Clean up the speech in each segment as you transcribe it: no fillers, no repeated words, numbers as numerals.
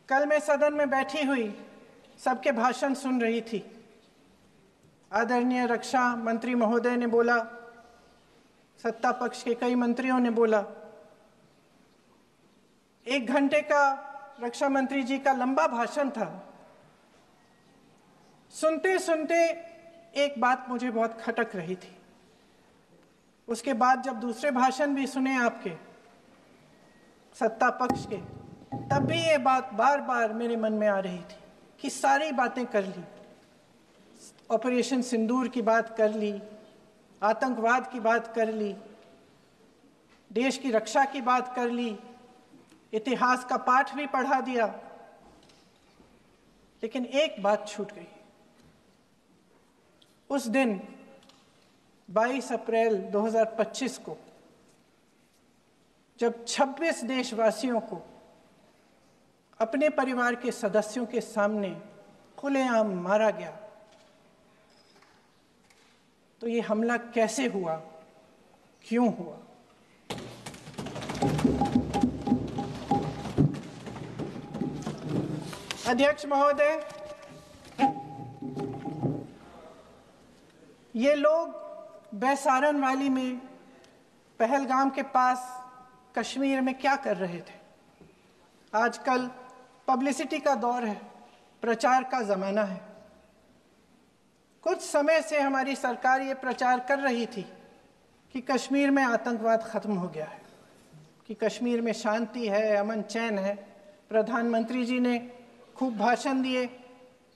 कल मैं सदन में बैठी हुई सबके भाषण सुन रही थी। आदरणीय रक्षा मंत्री महोदय ने बोला, सत्ता पक्ष के कई मंत्रियों ने बोला। 1 घंटे का रक्षा मंत्री जी का लंबा भाषण था। सुनते सुनते एक बात मुझे बहुत खटक रही थी। उसके बाद जब दूसरे भाषण भी सुने आपके सत्ता पक्ष के, तब भी ये बात बार बार मेरे मन में आ रही थी कि सारी बातें कर ली, ऑपरेशन सिंदूर की बात कर ली, आतंकवाद की बात कर ली, देश की रक्षा की बात कर ली, इतिहास का पाठ भी पढ़ा दिया, लेकिन एक बात छूट गई। उस दिन 22 अप्रैल 2025 को जब 26 देशवासियों को अपने परिवार के सदस्यों के सामने खुलेआम मारा गया, तो ये हमला कैसे हुआ, क्यों हुआ? अध्यक्ष महोदय, ये लोग बैसारन वैली में, पहलगाम के पास कश्मीर में क्या कर रहे थे? आजकल पब्लिसिटी का दौर है, प्रचार का ज़माना है। कुछ समय से हमारी सरकार ये प्रचार कर रही थी कि कश्मीर में आतंकवाद ख़त्म हो गया है, कि कश्मीर में शांति है, अमन चैन है। प्रधानमंत्री जी ने खूब भाषण दिए,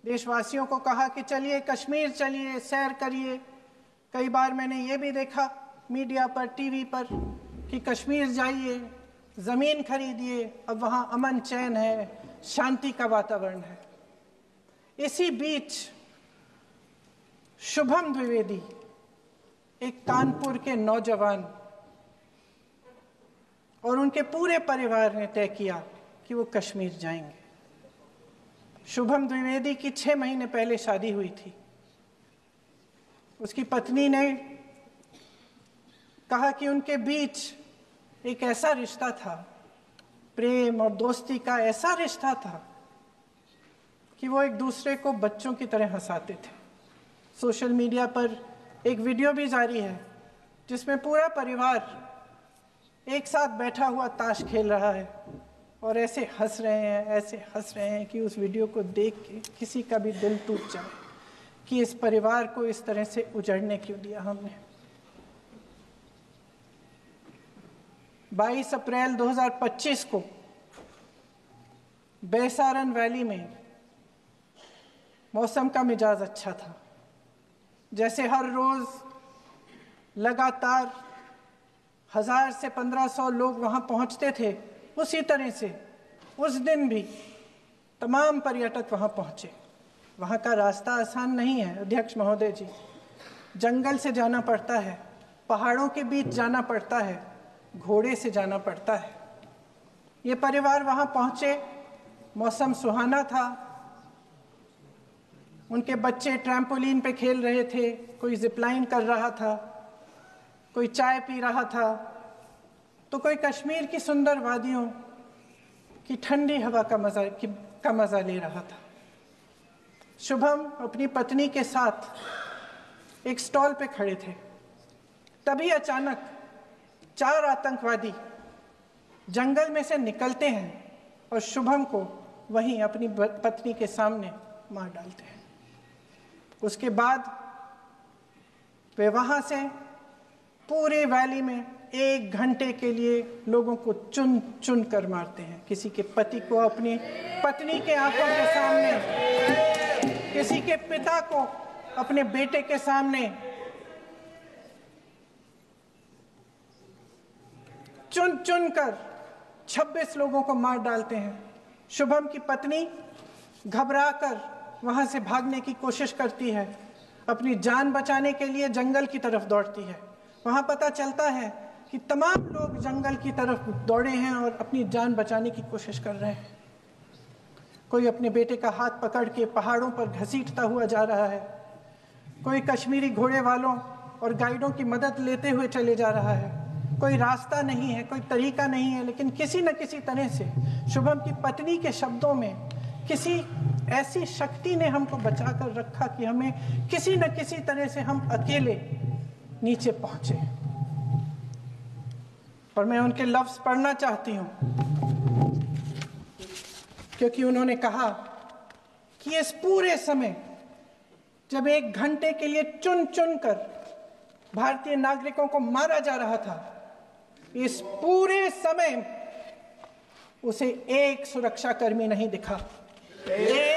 देशवासियों को कहा कि चलिए कश्मीर चलिए, सैर करिए। कई बार मैंने ये भी देखा मीडिया पर, टीवी पर कि कश्मीर जाइए, ज़मीन खरीदिए, अब वहाँ अमन चैन है, शांति का वातावरण है। इसी बीच शुभम द्विवेदी, एक कानपुर के नौजवान, और उनके पूरे परिवार ने तय किया कि वो कश्मीर जाएंगे। शुभम द्विवेदी की 6 महीने पहले शादी हुई थी। उसकी पत्नी ने कहा कि उनके बीच एक ऐसा रिश्ता था, प्रेम और दोस्ती का ऐसा रिश्ता था कि वो एक दूसरे को बच्चों की तरह हंसाते थे। सोशल मीडिया पर एक वीडियो भी जारी है जिसमें पूरा परिवार एक साथ बैठा हुआ ताश खेल रहा है और ऐसे हंस रहे हैं कि उस वीडियो को देख के किसी का भी दिल टूट जाए कि इस परिवार को इस तरह से उजड़ने क्यों दिया हमने। 22 अप्रैल 2025 को बैसारन वैली में मौसम का मिजाज अच्छा था। जैसे हर रोज लगातार 1000 से 1500 लोग वहां पहुंचते थे, उसी तरह से उस दिन भी तमाम पर्यटक वहां पहुंचे। वहां का रास्ता आसान नहीं है अध्यक्ष महोदय जी, जंगल से जाना पड़ता है, पहाड़ों के बीच जाना पड़ता है, घोड़े से जाना पड़ता है। ये परिवार वहां पहुंचे, मौसम सुहाना था, उनके बच्चे ट्रैम्पोलिन पे खेल रहे थे, कोई जिपलाइन कर रहा था, कोई चाय पी रहा था, तो कोई कश्मीर की सुंदर वादियों की ठंडी हवा का मज़ा ले रहा था। शुभम अपनी पत्नी के साथ एक स्टॉल पे खड़े थे। तभी अचानक 4 आतंकवादी जंगल में से निकलते हैं और शुभम को वहीं अपनी पत्नी के सामने मार डालते हैं। उसके बाद वे वहां से पूरे वैली में 1 घंटे के लिए लोगों को चुन चुन कर मारते हैं। किसी के पति को अपनी पत्नी के आंखों के सामने, किसी के पिता को अपने बेटे के सामने, चुन चुन कर 26 लोगों को मार डालते हैं। शुभम की पत्नी घबराकर वहां से भागने की कोशिश करती है, अपनी जान बचाने के लिए जंगल की तरफ दौड़ती है। वहां पता चलता है कि तमाम लोग जंगल की तरफ दौड़े हैं और अपनी जान बचाने की कोशिश कर रहे हैं। कोई अपने बेटे का हाथ पकड़ के पहाड़ों पर घसीटता हुआ जा रहा है, कोई कश्मीरी घोड़े वालों और गाइडों की मदद लेते हुए चले जा रहा है, कोई रास्ता नहीं है, कोई तरीका नहीं है, लेकिन किसी न किसी तरह से शुभम की पत्नी के शब्दों में किसी ऐसी शक्ति ने हमको बचा कर रखा कि हमें किसी न किसी तरह से हम अकेले नीचे पहुंचे। और मैं उनके लफ्ज पढ़ना चाहती हूं, क्योंकि उन्होंने कहा कि इस पूरे समय जब 1 घंटे के लिए चुन चुन कर भारतीय नागरिकों को मारा जा रहा था, इस पूरे समय उसे एक सुरक्षाकर्मी नहीं दिखा, एक